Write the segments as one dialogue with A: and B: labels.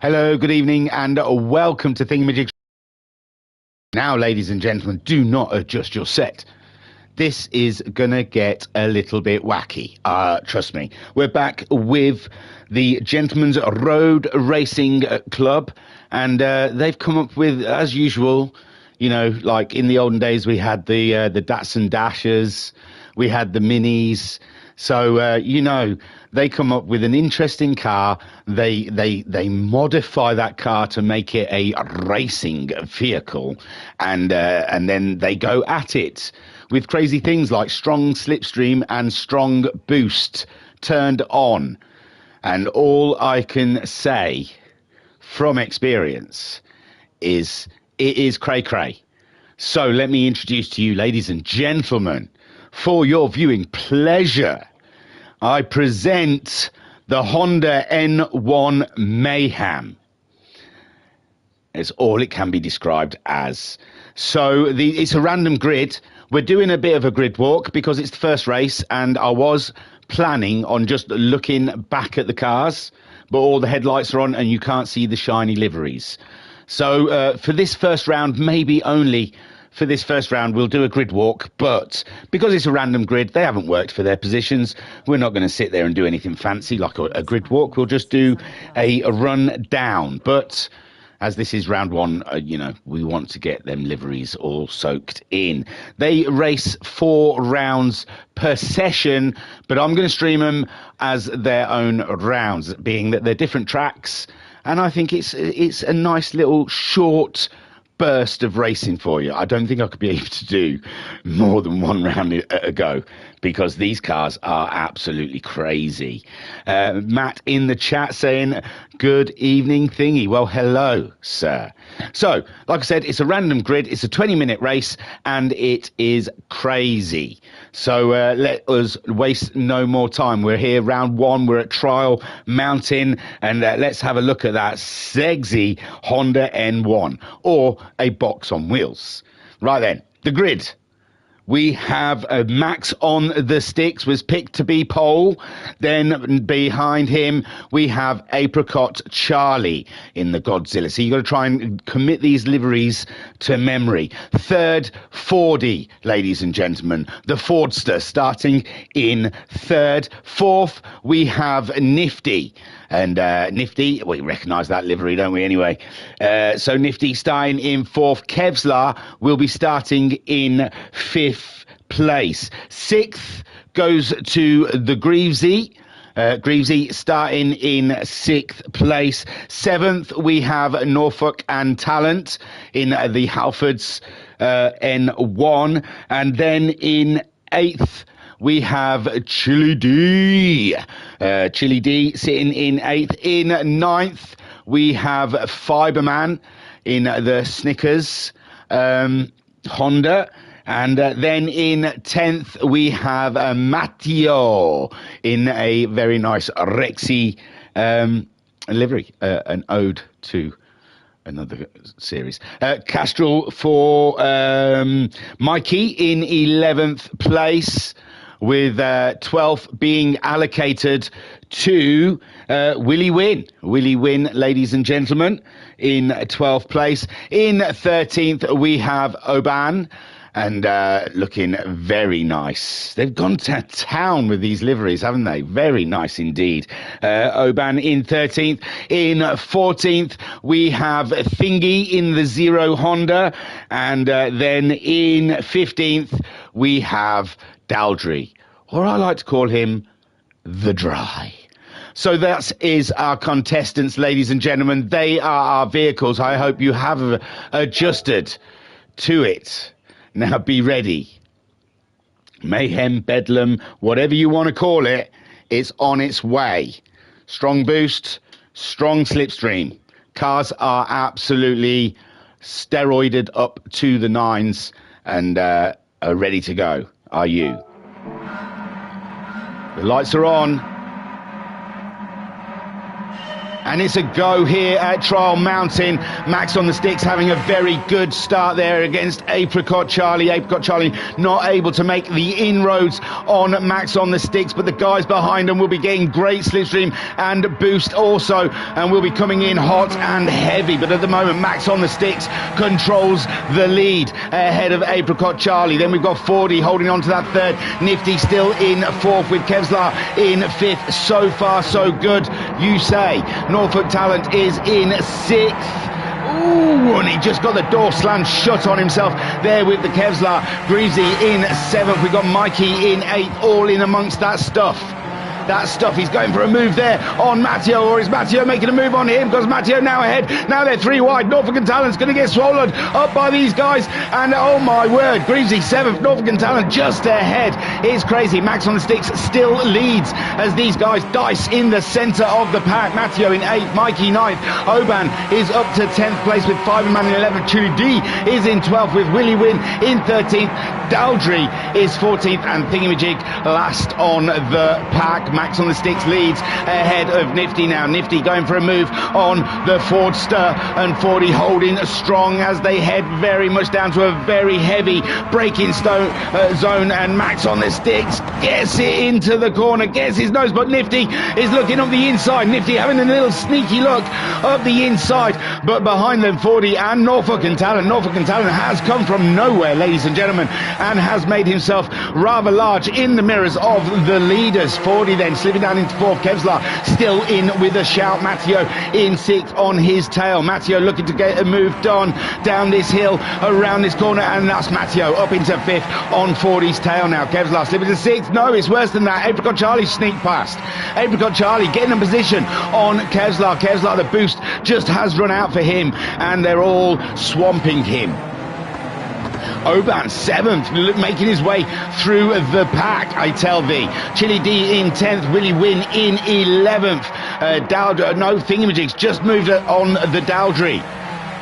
A: Hello, good evening, and welcome to Thingamajigs. Now, ladies and gentlemen, do not adjust your set. This is gonna get a little bit wacky. Trust me. We're back with the Gentlemen's Road Racing Club, and they've come up with, as usual, you know, like in the olden days, we had the Datsun Dashers, we had the Minis. So, you know, they come up with an interesting car. They modify that car to make it a racing vehicle, and then they go at it with crazy things like strong slipstream and strong boost turned on. And all I can say from experience is it is cray-cray. So let me introduce to you, ladies and gentlemen, for your viewing pleasure, I present the Honda N1 Mayhem. It's all it can be described as. So it's a random grid. We're doing a bit of a grid walk because it's the first race, and I was planning on just looking back at the cars, but all the headlights are on and you can't see the shiny liveries. So for this first round, maybe only for this first round, we'll do a grid walk, but because it's a random grid, they haven't worked for their positions. We're not going to sit there and do anything fancy like a grid walk. We'll just do a run down. But as this is round one, you know, we want to get them liveries all soaked in. They race 4 rounds per session, but I'm going to stream them as their own rounds, being that they're different tracks. And I think it's a nice little short burst of racing for you. I don't think I could be able to do more than 1 round a go because these cars are absolutely crazy. Matt in the chat saying, good evening, Thingy. Well, hello, sir. So, like I said, it's a random grid. It's a 20-minute race, and it is crazy. So let us waste no more time. We're here, round 1. We're at Trial Mountain, and let's have a look at that sexy Honda N1, or a box on wheels. Right then, the grid. We have Max on the sticks, was picked to be pole. Then behind him, we have Apricot Charlie in the Godzilla. So you've got to try and commit these liveries to memory. Third, Fordy, ladies and gentlemen. The Fordster starting in third. Fourth, we have Nifty. And Nifty, we recognise that livery, don't we, anyway? So Nifty starting in fourth. Kevlar will be starting in fifth place. Sixth goes to the Greavesy. Greavesy starting in sixth place. Seventh, we have Norfolk and Talent in the Halfords N1. And then in eighth, we have Chili D. Chili D sitting in 8th. In 9th, we have Fiberman in the Snickers Honda. And then in 10th, we have Matteo in a very nice Rexy livery, an ode to another series. Castrol for Mikey in 11th place, with 12th being allocated to Willie Wynn. Willie Wynn, ladies and gentlemen, in 12th place. In 13th, we have Oban, and looking very nice. They've gone to town with these liveries, haven't they? Very nice indeed. Oban in 13th. In 14th, we have Thingy in the Zero Honda. And then in 15th, we have Daldry, or I like to call him the Dry. So that is our contestants, ladies and gentlemen. They are our vehicles. I hope you have adjusted to it. Now be ready. Mayhem, Bedlam, whatever you want to call it, it's on its way. Strong boost, strong slipstream. Cars are absolutely steroided up to the nines and are ready to go. Are you? The lights are on. And it's a go here at Trial Mountain. Max on the sticks having a very good start there against Apricot Charlie. Apricot Charlie not able to make the inroads on Max on the sticks, but the guys behind them will be getting great slipstream and boost also, and will be coming in hot and heavy. But at the moment, Max on the sticks controls the lead ahead of Apricot Charlie. Then we've got 40 holding on to that third. Nifty still in fourth with Kevlar in fifth. So far, so good, you say. Norfolk Talent is in sixth. Ooh, and he just got the door slammed shut on himself there with the Kevlar. Greasy in seventh. We've got Mikey in eighth, all in amongst that stuff. He's going for a move there on Matteo, or is Matteo making a move on him? Because Matteo now ahead. Now they're three wide. Norfolk and Talent's going to get swallowed up by these guys. And oh my word, Greavesy seventh, Norfolk and Talent just ahead. It's crazy. Max on the sticks still leads as these guys dice in the centre of the pack. Matteo in eighth, Mikey ninth. Oban is up to 10th place with Fiberman in 11th. Chili D is in 12th with Willie Win in 13th. Dowdry is 14th, and Thingamajig last on the pack. Max on the sticks leads ahead of Nifty now. Nifty going for a move on the Fordster, and 40 holding strong as they head very much down to a very heavy braking zone, and Max on the sticks gets it into the corner, gets his nose, but Nifty is looking up the inside. Nifty having a little sneaky look up the inside, but behind them 40 and Norfolk and Talent. Norfolk and Talent has come from nowhere, ladies and gentlemen, and has made himself rather large in the mirrors of the leaders. 40 then slipping down into fourth. Kevlar still in with a shout. Matteo in sixth on his tail. Matteo looking to get a move done down this hill, around this corner, and that's Matteo up into fifth on 40's tail now. Kevlar slipping to sixth. No, it's worse than that. Apricot Charlie sneaked past. Apricot Charlie getting a position on Kevlar. Kevlar, the boost just has run out for him, and they're all swamping him. Oban seventh, making his way through the pack, I tell thee. Chili D in 10th, Willie Win in 11th. Thingamajigs just moved on the Dowdry.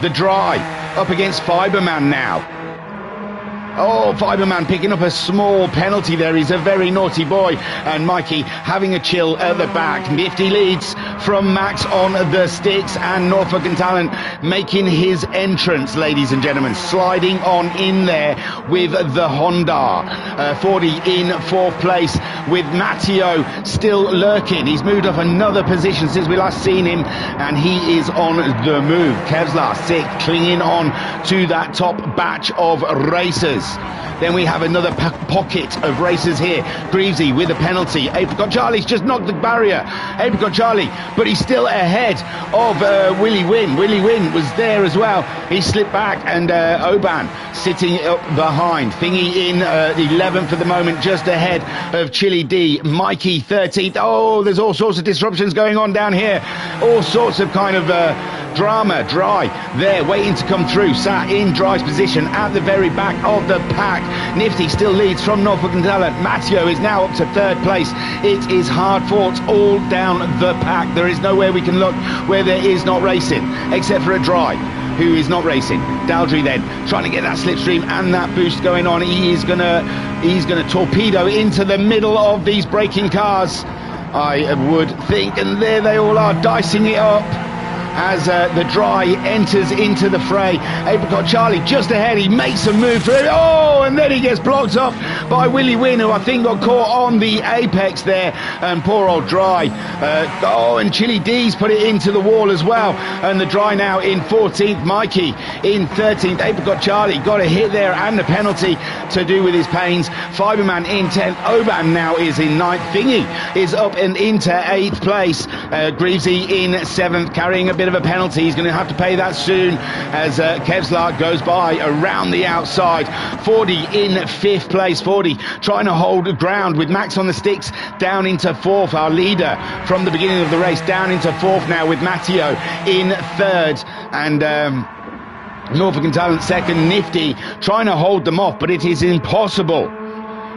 A: The Dry up against Fiberman now. Oh, Fiberman picking up a small penalty there. He's a very naughty boy. And Mikey having a chill at the back. Nifty leads from Max on the sticks, and Norfolk and Talent making his entrance, ladies and gentlemen. Sliding on in there with the Honda. 40 in fourth place with Matteo still lurking. He's moved up another position since we last seen him, and he is on the move. Kevlar sixth, clinging on to that top batch of racers. Then we have another pocket of racers here. Greavesy with a penalty. Apricot Charlie's just knocked the barrier. Apricot Charlie, but he's still ahead of Willie Win. Willie Win was there as well. He slipped back, and Oban sitting up behind. Thingy in 11th for the moment, just ahead of Chili D. Mikey 13th. Oh, there's all sorts of disruptions going on down here. All sorts of kind of drama. Dry there waiting to come through, sat in Dry's position at the very back of the pack. Nifty still leads from Norfolk and Talent. Matteo is now up to third place. It is hard fought all down the pack. There is nowhere we can look where there is not racing, except for a Dry who is not racing. Dowdry then trying to get that slipstream and that boost going on. He's gonna torpedo into the middle of these braking cars, I would think, and there they all are, dicing it up as the Dry enters into the fray. Apricot Charlie just ahead. He makes a move through. Oh, and then he gets blocked off by Willie Win, who I think got caught on the apex there. And poor old Dry. And Chili D's put it into the wall as well. And the Dry now in 14th. Mikey in 13th. Apricot Charlie got a hit there and a penalty to do with his pains. Fiberman in 10th. Oban now is in 9th. Thingy is up and into 8th place. Greavesy in 7th, carrying a bit of a penalty. He's going to have to pay that soon as Kevlar goes by around the outside. 40 in 5th place. 40 trying to hold ground with Max on the sticks down into 4th. Our leader from the beginning of the race down into 4th now with Matteo in 3rd, and Norfolk and Talent 2nd. Nifty trying to hold them off, but it is impossible.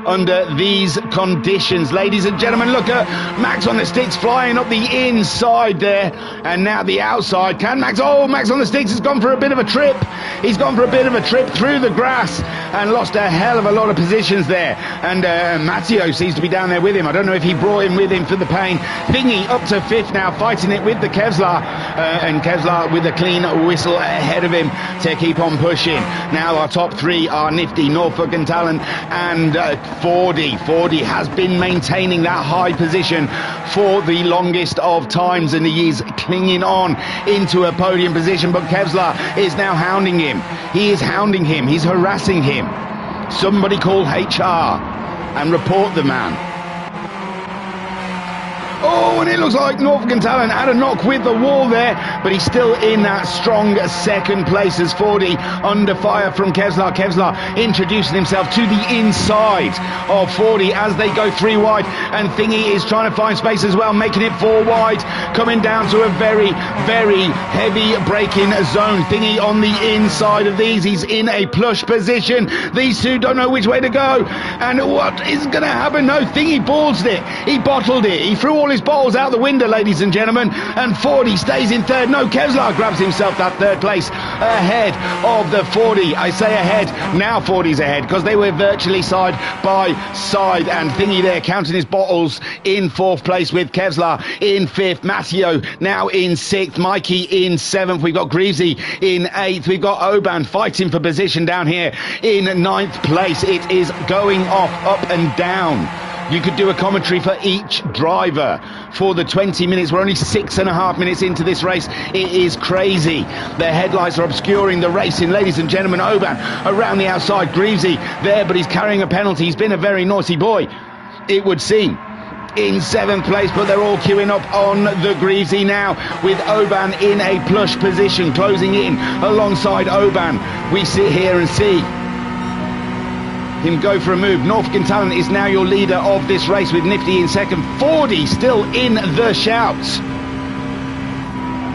A: under these conditions. Ladies and gentlemen, look at Max on the sticks flying up the inside there, and now the outside. Can Max? Oh, Max on the sticks has gone for a bit of a trip. He's gone for a bit of a trip through the grass and lost a hell of a lot of positions there. And Matteo seems to be down there with him. I don't know if he brought him with him for the pain. Thingy up to 5th now, fighting it with the Kevlar, and Kevlar with a clean whistle ahead of him to keep on pushing. Now our top 3 are Nifty, Norfolk and Talent, and Fordy. Fordy has been maintaining that high position for the longest of times, and he is clinging on into a podium position, but Kevlar is now hounding him. He is hounding him. He's harassing him. Somebody call HR and report the man. Oh, and it looks like Norfolk and Talent had a knock with the wall there, but he's still in that strong 2nd place as Fordy under fire from Kevlar. Kevlar introducing himself to the inside of Fordy as they go 3 wide, and Thingy is trying to find space as well, making it 4 wide, coming down to a very, very heavy braking zone. Thingy on the inside of these. He's in a plush position. These two don't know which way to go, and what is going to happen? No, Thingy ballsed it. He bottled it. He threw all his bottles out the window, ladies and gentlemen, and Fordy stays in 3rd. No, Kevlar grabs himself that 3rd place ahead of the Fordy. I say ahead, now Fordy's ahead, because they were virtually side by side, and Thingy there counting his bottles in 4th place with Kevlar in 5th. Matteo now in 6th. Mikey in 7th. We've got Greavesy in 8th. We've got Oban fighting for position down here in 9th place. It is going off, up and down. You could do a commentary for each driver for the 20 minutes. We're only 6.5 minutes into this race. It is crazy. The headlights are obscuring the racing. Ladies and gentlemen, Oban around the outside. Greavesy there, but he's carrying a penalty. He's been a very naughty boy, it would seem. In 7th place, but they're all queuing up on the Greavesy now, with Oban in a plush position, closing in alongside Oban. We sit here and see him go for a move. Norfolk and Talent is now your leader of this race, with Nifty in 2nd. Fordy still in the shouts.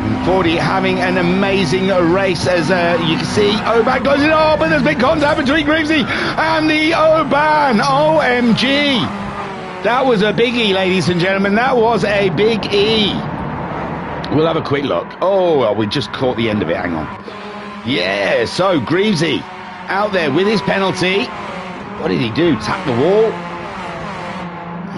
A: And Fordy having an amazing race, as you can see Oban closing. Oh, but there's big contact between Greavesy and the Oban. OMG. That was a big E, ladies and gentlemen. That was a big E. We'll have a quick look. Oh, well, we just caught the end of it. Hang on. Yeah, so Greavesy out there with his penalty. What did he do? Tap the wall?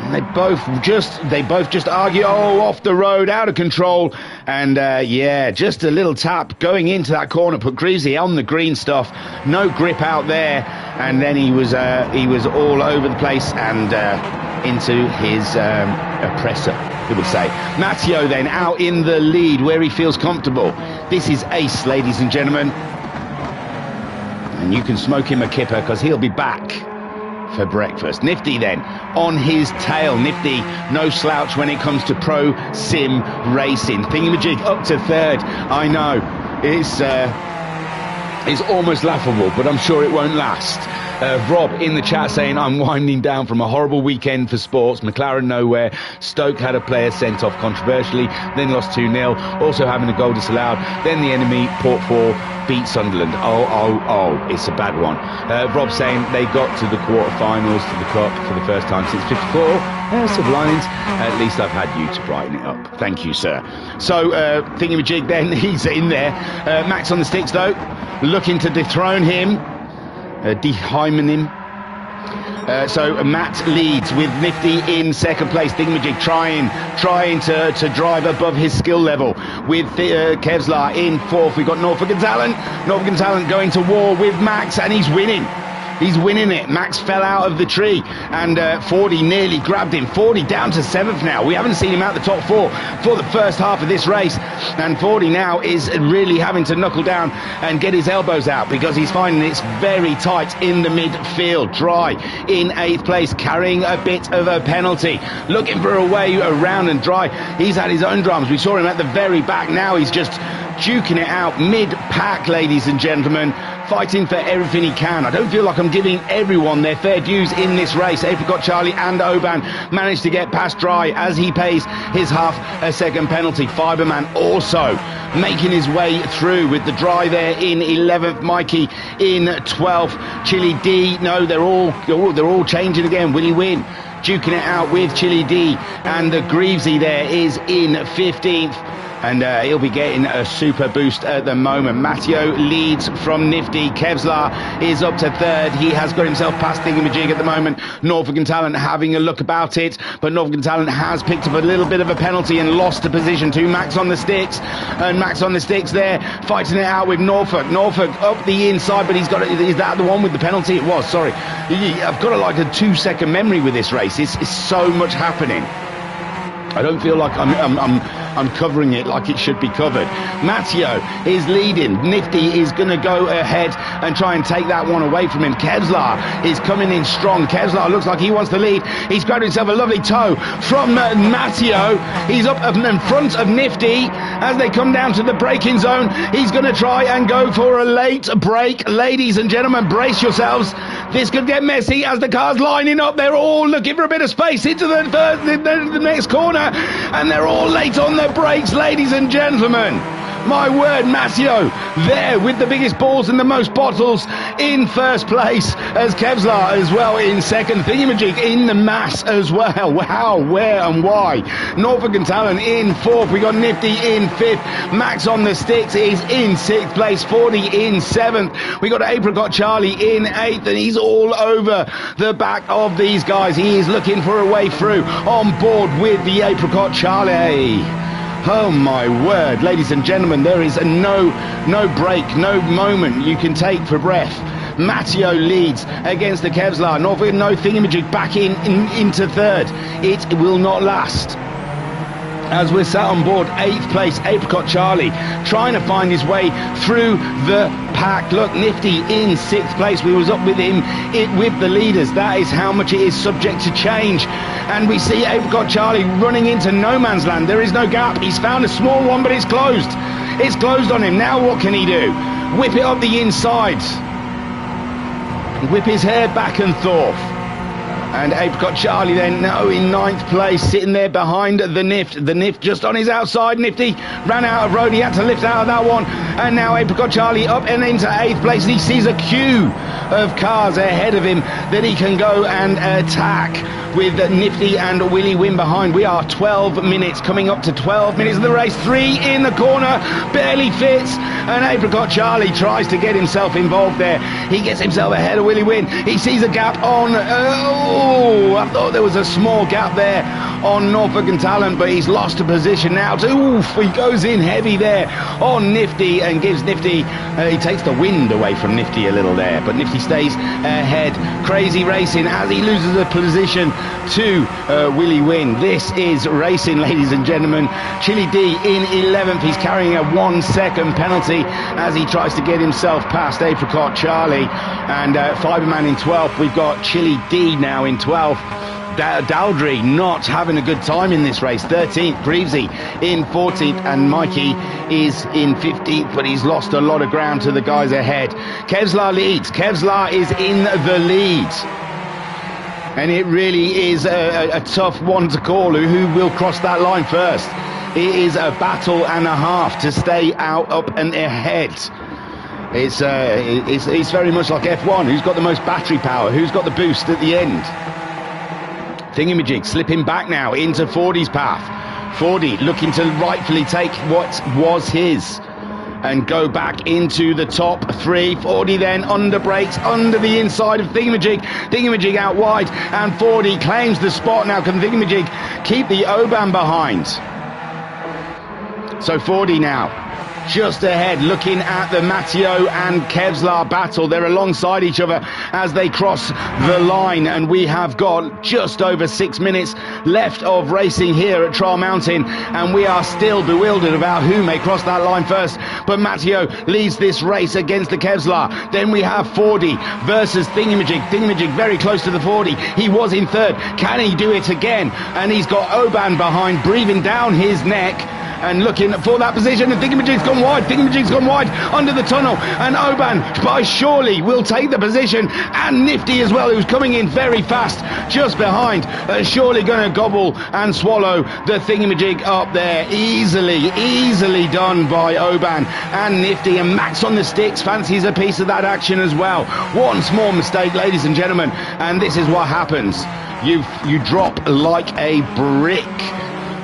A: And they both just argue. Oh, off the road, out of control. And yeah, just a little tap going into that corner, put Greavesy on the green stuff. No grip out there, and then he was all over the place and into his oppressor, it would say. Matteo then out in the lead where he feels comfortable. This is ace, ladies and gentlemen. And you can smoke him a kipper, because he'll be back for breakfast. Nifty then on his tail. Nifty no slouch when it comes to pro sim racing. Thingamajig up to 3rd. I know it's almost laughable, but I'm sure it won't last. Rob in the chat saying, I'm winding down from a horrible weekend for sports. McLaren nowhere. Stoke had a player sent off controversially, then lost 2-0. Also having a goal disallowed. Then the enemy, Port 4, beat Sunderland. Oh, it's a bad one. Rob saying they got to the quarterfinals to the cup for the first time since 54. Silver linings. At least I've had you to brighten it up. Thank you, sir. So, Thingamajig then, he's in there. Max on the sticks, though, looking to dethrone him. Dehymen him. So Matt leads with Nifty in 2nd place. Thingamajig trying to drive above his skill level with Kevlar in 4th. We've got Norfolk and Talent. Norfolk and Talent going to war with Max, and he's winning. He's winning it. Max fell out of the tree, and Fordy nearly grabbed him. Fordy down to 7th now. We haven't seen him out the top 4 for the first half of this race, and Fordy now is really having to knuckle down and get his elbows out, because he's finding it's very tight in the midfield. Dry in 8th place, carrying a bit of a penalty, looking for a way around, and Dry, he's had his own dramas. We saw him at the very back. Now he's just duking it out mid-pack, ladies and gentlemen, fighting for everything he can. I don't feel like I'm giving everyone their fair dues in this race. Apricot Charlie and Oban managed to get past Dry as he pays his half a second penalty. Fiberman also making his way through with the Dry there in 11th, Mikey in 12th, Chili D, no, they're all changing again. Will he win? Duking it out with Chili D, and the Greavesy there is in 15th. And he'll be getting a super boost at the moment. Matteo leads from Nifty. Kevlar is up to third. He has got himself past Thingamajig at the moment. Norfolk Talent having a look about it, but Norfolk Talent has picked up a little bit of a penalty and lost a position to Max on the sticks. And Max on the sticks there, fighting it out with Norfolk. Norfolk up the inside, but he's got it. Is that the one with the penalty? It was, sorry. I've got like a 2-second memory with this race. It's so much happening. I don't feel like I'm covering it like it should be covered. Matteo is leading. Nifty is going to go ahead and try and take that one away from him. Kevlar is coming in strong. Kevlar looks like he wants the lead. He's grabbed himself a lovely toe from Matteo. He's up in front of Nifty as they come down to the braking zone. He's going to try and go for a late break. Ladies and gentlemen, brace yourselves. This could get messy as the cars lining up. They're all looking for a bit of space into the next corner, and they're all late on their brakes, ladies and gentlemen. My word, Matteo there with the biggest balls and the most bottles in first place, as Kevlar as well in second. Thingamajig in the mass as well. Wow, where and why? Norfolk and Talent in fourth. We got Nifty in fifth. Max on the sticks is in sixth place. 40 in seventh. We got Apricot Charlie in eighth, and he's all over the back of these guys. He is looking for a way through on board with the Apricot Charlie. Oh my word, ladies and gentlemen, there is no break, no moment you can take for breath. Matteo leads against the Kevlar. No Thingamajig back into third. It will not last. As we're sat on board, 8th place, Apricot Charlie, trying to find his way through the pack. Look, Nifty in 6th place. We was up with him with the leaders. That is how much it is subject to change. And we see Apricot Charlie running into no man's land. There is no gap. He's found a small one, but it's closed. It's closed on him. Now what can he do? Whip it up the inside. Whip his hair back and forth. And Apricot Charlie then, no, in 9th place, sitting there behind the Nift. The Nift just on his outside. Nifty ran out of road. He had to lift out of that one. And now Apricot Charlie up and into 8th place. And he sees a queue of cars ahead of him that he can go and attack with Nifty and Willie Win behind. We are 12 minutes, coming up to 12 minutes of the race. 3 in the corner, barely fits. And Apricot Charlie tries to get himself involved there. He gets himself ahead of Willie Win. He sees a gap on... I thought there was a small gap there on Norfolk and Talent, but he's lost a position now. He goes in heavy there on Nifty and gives Nifty... he takes the wind away from Nifty a little there, but Nifty stays ahead. Crazy racing as he loses a position to Willie Win. This is racing, ladies and gentlemen. Chili D in 11th. He's carrying a 1-second penalty as he tries to get himself past Apricot Charlie. And Fiberman in 12th. We've got Chili D now in 12th. Daldry not having a good time in this race. 13th, Greavesy in 14th, and Mikey is in 15th, but he's lost a lot of ground to the guys ahead. Kevlar leads. Kevlar is in the lead. And it really is a tough one to call who will cross that line first. It is a battle and a half to stay up and ahead. It's very much like F1. Who's got the most battery power? Who's got the boost at the end? Thingamajig slipping back now into Fordy's path. Fordy looking to rightfully take what was his and go back into the top 3. Fordy then under brakes, under the inside of Thingamajig. Thingamajig out wide, and Fordy claims the spot. Now can Thingamajig keep the Oban behind? So Fordy now just ahead, looking at the Matteo and Kevlar battle. They're alongside each other as they cross the line, and we have got just over 6 minutes left of racing here at Trial Mountain, and we are still bewildered about who may cross that line first. But Matteo leads this race against the Kevlar. Then we have Fordy versus Thingamajig. Thingamajig very close to the Fordy. He was in third. Can he do it again? And he's got Oban behind, breathing down his neck. and looking for that position, and Thingamajig's gone wide. Thingamajig's gone wide under the tunnel, and Oban by Surely will take the position, and Nifty as well, who's coming in very fast just behind. Surely going to gobble and swallow the Thingamajig up there. Easily done by Oban and Nifty, and Max on the sticks fancies a piece of that action as well. One small mistake, ladies and gentlemen, and this is what happens. You drop like a brick.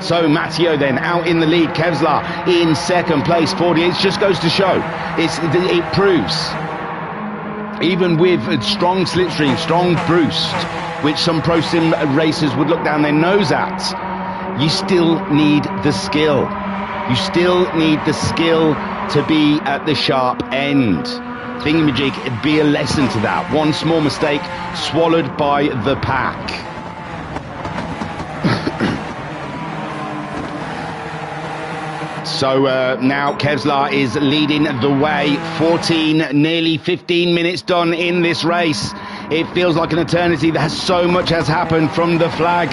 A: So Matteo then out in the lead, Kevlar in second place, 40. It just goes to show, it proves, even with strong slipstream, strong boost, which some pro sim racers would look down their nose at, you still need the skill. You still need the skill to be at the sharp end. Thingamajig be a lesson to that. One small mistake swallowed by the pack. So now Kevlar is leading the way. 14, nearly 15 minutes done in this race. It feels like an eternity. So much has happened from the flag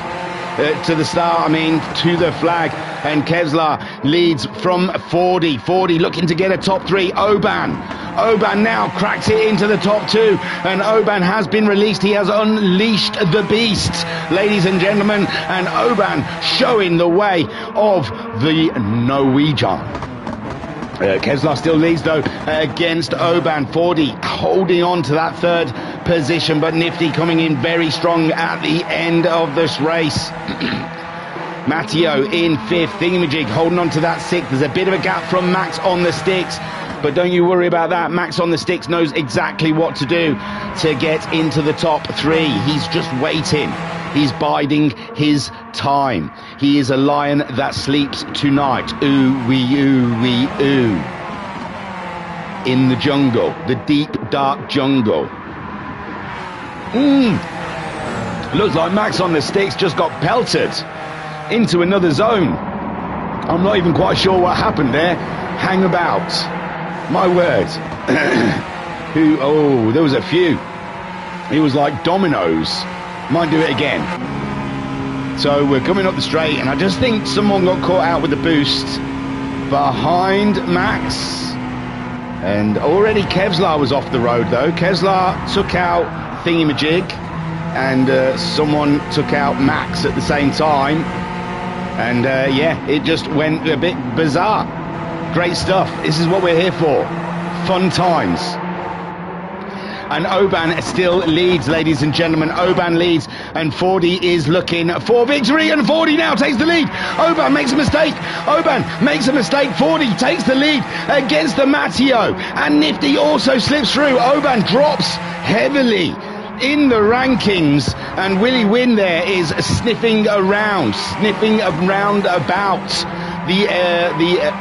A: to the start, to the flag. And Kevlar leads from 40. 40 looking to get a top three. Oban now cracks it into the top two, and Oban has been released. He has unleashed the beast, ladies and gentlemen, and Oban showing the way of the Norwegian. Kevlar still leads though against Oban. 40 holding on to that third position, but Nifty coming in very strong at the end of this race. Matteo in fifth, Thingamajig holding on to that sixth. There's a bit of a gap from Max on the sticks, but don't you worry about that. Max on the sticks knows exactly what to do to get into the top three. He's just waiting. He's biding his time. He is a lion that sleeps tonight. Ooh, wee, ooh, wee, ooh. In the jungle, the deep, dark jungle. Looks like Max on the sticks just got pelted into another zone. I'm not even quite sure what happened there. Hang about. My word. There was a few. It was like dominoes. Might do it again. So we're coming up the straight, and I just think someone got caught out with the boost behind Max. And already Kevlar was off the road though. Kevlar took out Thingamajig, and someone took out Max at the same time. And it just went a bit bizarre. Great stuff. This is what we're here for. Fun times. And Oban still leads, ladies and gentlemen. Oban leads, and 40 is looking for victory, and 40 now takes the lead. Oban makes a mistake. 40 takes the lead against the Matteo, and Nifty also slips through. Oban drops heavily in the rankings, and Willie Wynn there is sniffing around about the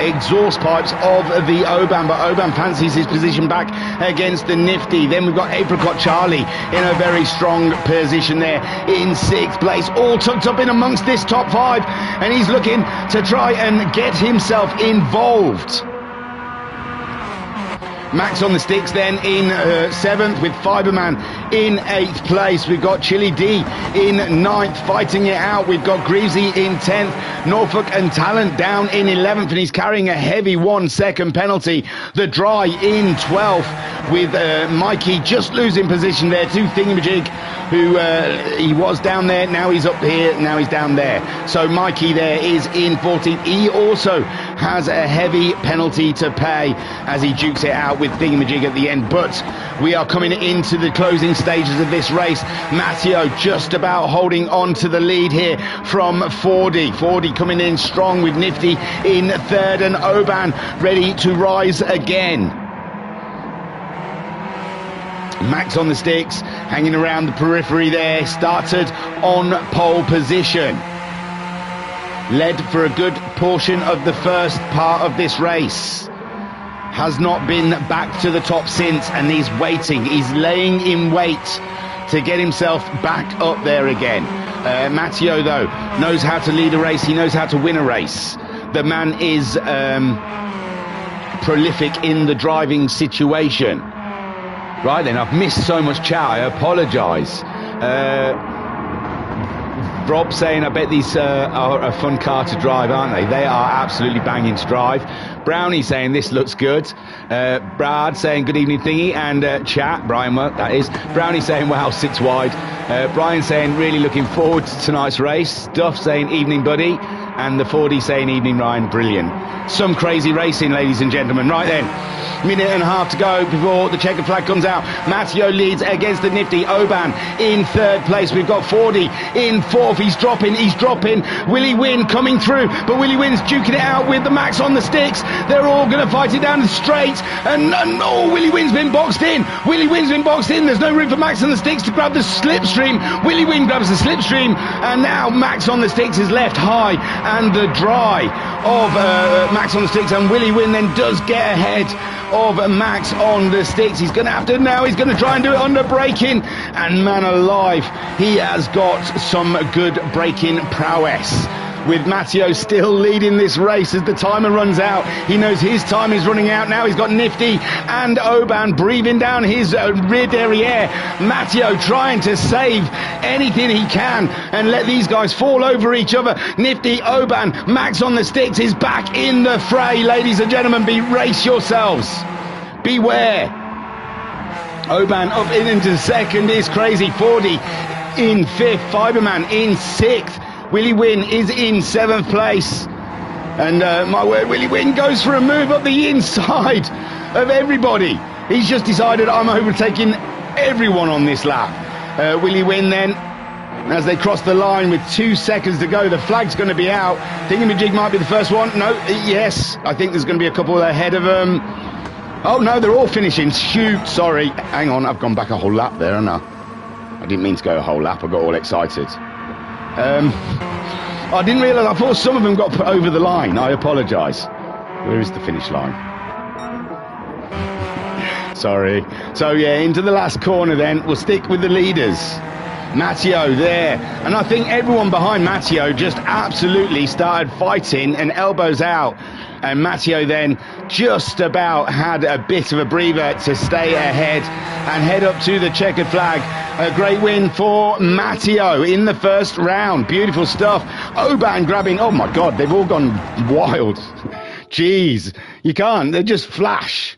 A: exhaust pipes of the Oban, but Oban fancies his position back against the Nifty. Then we've got Apricot Charlie in a very strong position there in sixth place, all tucked up in amongst this top five, and he's looking to try and get himself involved. Max on the sticks then in seventh, with Fiberman in eighth place. We've got Chili D in ninth, fighting it out. We've got Greavesy in 10th, Norfolk and Talent down in 11th, and he's carrying a heavy 1 second penalty. The Dry in 12th, with Mikey just losing position there to Thingamajig, who he was down there, now he's up here, now he's down there. So Mikey there is in 14th. He also has a heavy penalty to pay as he dukes it out with Thingamajig at the end. But we are coming into the closing stages of this race. Matteo just about holding on to the lead here from 40. 40 coming in strong with Nifty in third, and Oban ready to rise again. Max on the sticks, hanging around the periphery there, started on pole position. Led for a good portion of the first part of this race. Has not been back to the top since, and he's waiting. He's laying in wait to get himself back up there again. Matteo, though, knows how to lead a race. He knows how to win a race. The man is prolific in the driving situation. Right then, I've missed so much chat. I apologise. Rob saying, I bet these are a fun car to drive, aren't they? They are absolutely banging to drive. Brownie saying, this looks good. Brad saying, good evening, Thingy. And chat, Brian, well, that is. Brownie saying, wow, 6 wide. Brian saying, really looking forward to tonight's race. Duff saying, evening, buddy. And the 4D saying, evening, Ryan, brilliant. Some crazy racing, ladies and gentlemen. Right then, minute and a half to go before the checkered flag comes out. Matteo leads against the nifty Oban in 3rd place. We've got 4D in 4th. He's dropping. Willie Wynn coming through, but Willie Wynn's duking it out with the Max on the sticks. They're all going to fight it down the straight. And Willie Wynn's been boxed in. There's no room for Max on the sticks to grab the slipstream. Willie Wynn grabs the slipstream, and now Max on the sticks is left high and dry of Max on the sticks, and Willie Wynn then does get ahead of Max on the sticks. He's going to try and do it under braking, and man alive, he has got some good braking prowess. With Matteo still leading this race as the timer runs out. He knows his time is running out now. He's got Nifty and Oban breathing down his rear derriere. Matteo trying to save anything he can and let these guys fall over each other. Nifty, Oban, Max on the sticks is back in the fray. Ladies and gentlemen, brace yourselves. Beware. Oban up into 2nd is crazy. 40 in 5th. Fiberman in 6th. Willie Wynn is in 7th place. And my word, Willie Wynn goes for a move up the inside of everybody. He's just decided, I'm overtaking everyone on this lap. Willie Wynn then, as they cross the line with 2 seconds to go, the flag's going to be out. Thingamajig might be the first one. No, yes, I think there's going to be a couple ahead of them. Oh no, they're all finishing. Shoot, sorry. Hang on, I've gone back a whole lap there, haven't I? I didn't mean to go a whole lap, I got all excited. I didn't realise, I thought some of them got put over the line. I apologise. Where is the finish line? Sorry. So yeah, into the last corner then. We'll stick with the leaders. Matteo there. And I think everyone behind Matteo just absolutely started fighting and elbows out. And Matteo then just about had a bit of a breather to stay ahead and head up to the checkered flag. A great win for Matteo in the 1st round. Beautiful stuff. Oban grabbing, oh my God, they've all gone wild. Jeez, you can't, they just flash.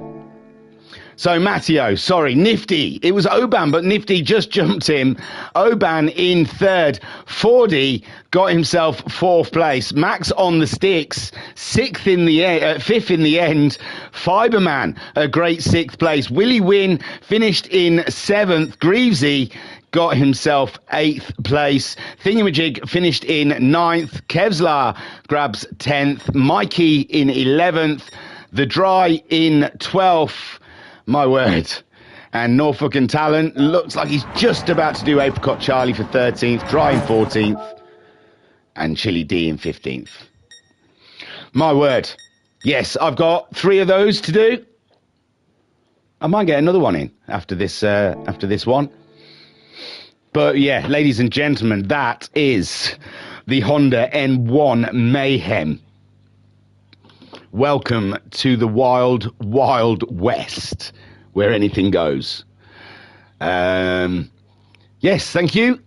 A: So Matteo, sorry, Nifty. It was Oban, but Nifty just jumped him. Oban in 3rd. 4D got himself 4th place. Max on the sticks, 5th in the end. Fiberman, a great 6th place. Willie Wynn finished in 7th. Greavesy got himself 8th place. Thingamajig finished in 9th. Kevlar grabs 10th. Mikey in 11th. The Dry in 12th. My word. And Norfolk and Talent looks like he's just about to do Apricot Charlie for 13th, Dry in 14th, and Chili D in 15th. My word. Yes, I've got 3 of those to do. I might get another one in after this one. But yeah, ladies and gentlemen, that is the Honda N1 Mayhem. Welcome to the wild, wild west, where anything goes. Yes, thank you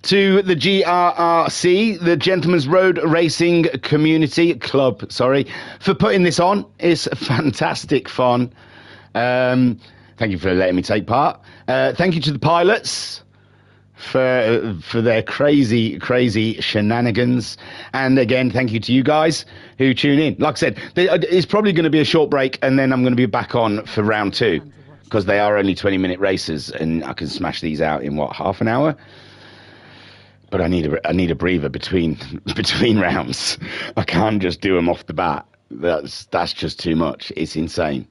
A: to the G.R.R.C, the Gentleman's Road Racing Community Club, for putting this on. It's fantastic fun. Thank you for letting me take part. Thank you to the pilots for their crazy shenanigans, and again thank you to you guys who tune in. Like I said, it's probably going to be a short break, and then I'm going to be back on for round 2 because they are only 20-minute races, and I can smash these out in half an hour. But I need a breather between rounds. I can't just do them off the bat. That's just too much. It's insane.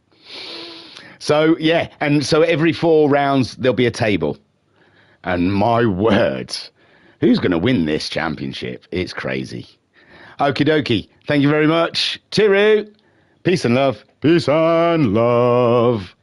A: So yeah, and so every 4 rounds there'll be a table. And my word, who's going to win this championship? It's crazy. Okie dokie. Thank you very much. Tiru. Peace and love. Peace and love.